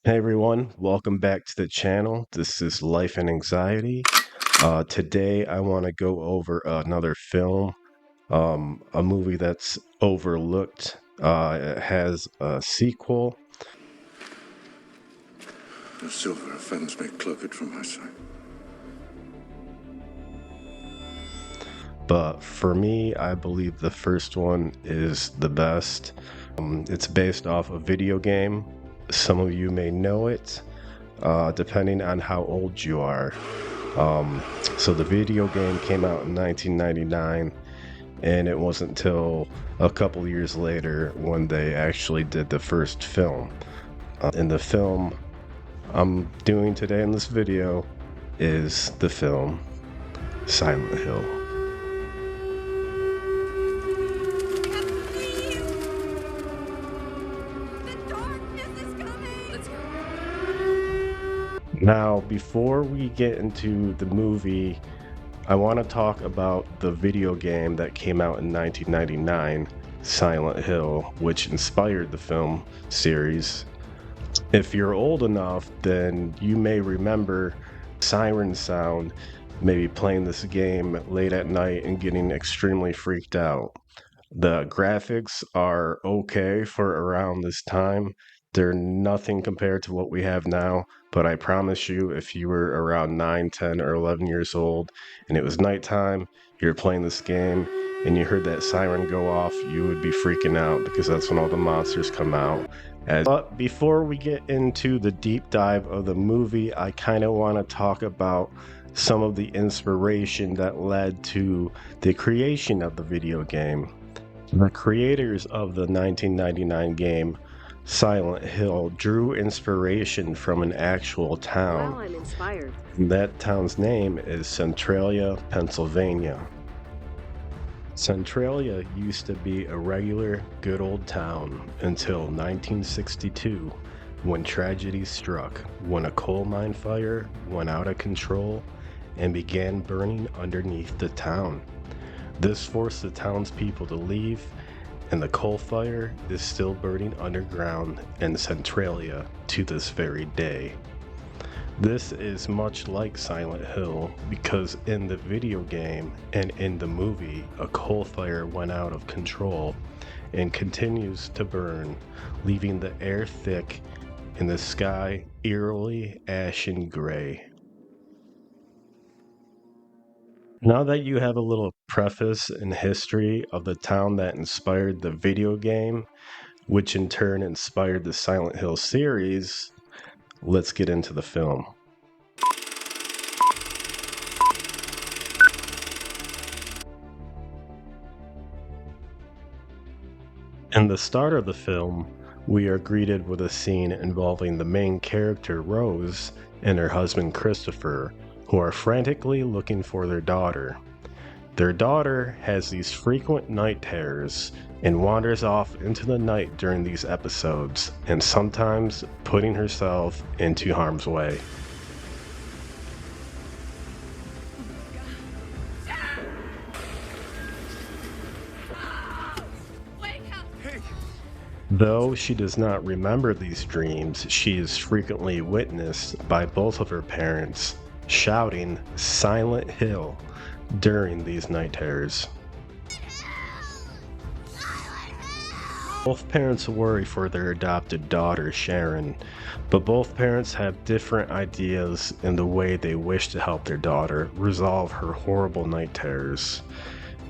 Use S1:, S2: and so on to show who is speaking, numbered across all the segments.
S1: Hey everyone, welcome back to the channel. This is Life and Anxiety. Today I want to go over another film, a movie that's overlooked. It has a sequel,
S2: The silver offends me cloaked from my sight.
S1: but for me, I believe the first one is the best. It's based off a video game. Some of you may know it, depending on how old you are. So the video game came out in 1999, and it wasn't until a couple years later when they actually did the first film. And the film I'm doing today in this video is the film Silent Hill. Now, before we get into the movie, I want to talk about the video game that came out in 1999, Silent Hill, which inspired the film series. If you're old enough, then you may remember siren sound, maybe playing this game late at night and getting extremely freaked out. The graphics are okay for around this time. They're nothing compared to what we have now, but I promise you, if you were around 9, 10, or 11 years old and it was nighttime, you're playing this game and you heard that siren go off, you would be freaking out because that's when all the monsters come out. But before we get into the deep dive of the movie, I kind of want to talk about some of the inspiration that led to the creation of the video game. The creators of the 1999 game Silent Hill drew inspiration from an actual town.
S3: Well, I'm inspired.
S1: That town's name is Centralia, Pennsylvania. Centralia used to be a regular, good old town until 1962, when tragedy struck, when a coal mine fire went out of control and began burning underneath the town. This forced the townspeople to leave, and the coal fire is still burning underground in Centralia to this very day. This is much like Silent Hill because in the video game and in the movie, a coal fire went out of control and continues to burn, leaving the air thick and the sky eerily ashen gray. Now that you have a little preface and history of the town that inspired the video game, which in turn inspired the Silent Hill series, let's get into the film. In the start of the film, we are greeted with a scene involving the main character Rose and her husband Christopher, who are frantically looking for their daughter. Their daughter has these frequent night terrors and wanders off into the night during these episodes, and sometimes putting herself into harm's way. Though she does not remember these dreams, she is frequently witnessed by both of her parents shouting Silent Hill during these night terrors. Both parents worry for their adopted daughter Sharon, but both parents have different ideas in the way they wish to help their daughter resolve her horrible night terrors.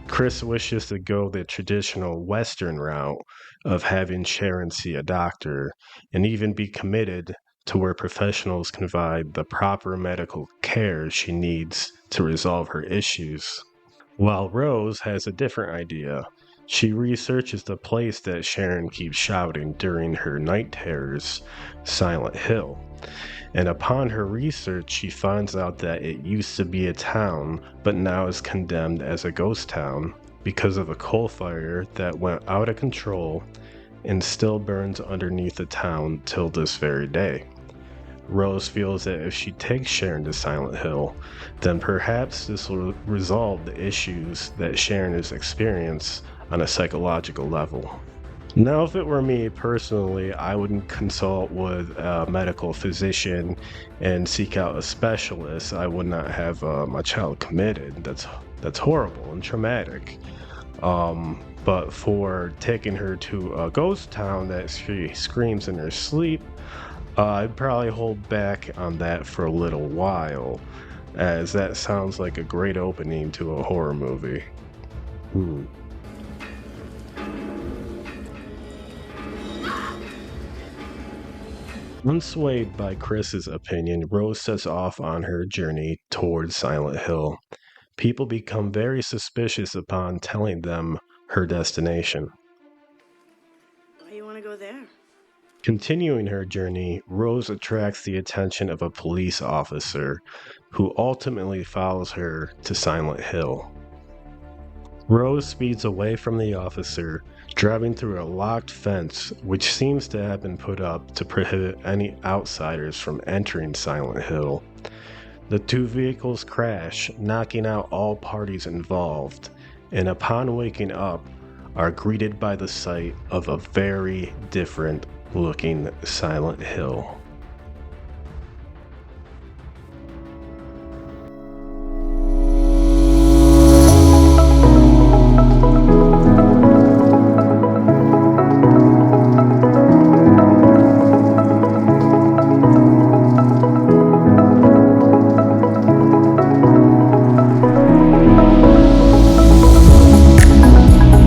S1: Chris wishes to go the traditional Western route of having Sharon see a doctor and even be committed to where professionals can provide the proper medical care she needs to resolve her issues. While Rose has a different idea. She researches the place that Sharon keeps shouting during her night terrors, Silent Hill. And upon her research, she finds out that it used to be a town, but now is condemned as a ghost town because of a coal fire that went out of control and still burns underneath the town till this very day. Rose feels that if she takes Sharon to Silent Hill, then perhaps this will resolve the issues that Sharon has experienced on a psychological level. Now, if it were me personally, I would consult with a medical physician and seek out a specialist. I would not have my child committed. That's horrible and traumatic. But for taking her to a ghost town that she screams in her sleep, I'd probably hold back on that for a little while, as that sounds like a great opening to a horror movie. Hmm. Unswayed by Chris's opinion, Rose sets off on her journey towards Silent Hill. People become very suspicious upon telling them her destination.
S3: Why you want to go there?
S1: Continuing her journey, Rose attracts the attention of a police officer who ultimately follows her to Silent Hill. Rose speeds away from the officer, driving through a locked fence which seems to have been put up to prohibit any outsiders from entering Silent Hill. The two vehicles crash, knocking out all parties involved, and upon waking up, are greeted by the sight of a very different looking Silent Hill.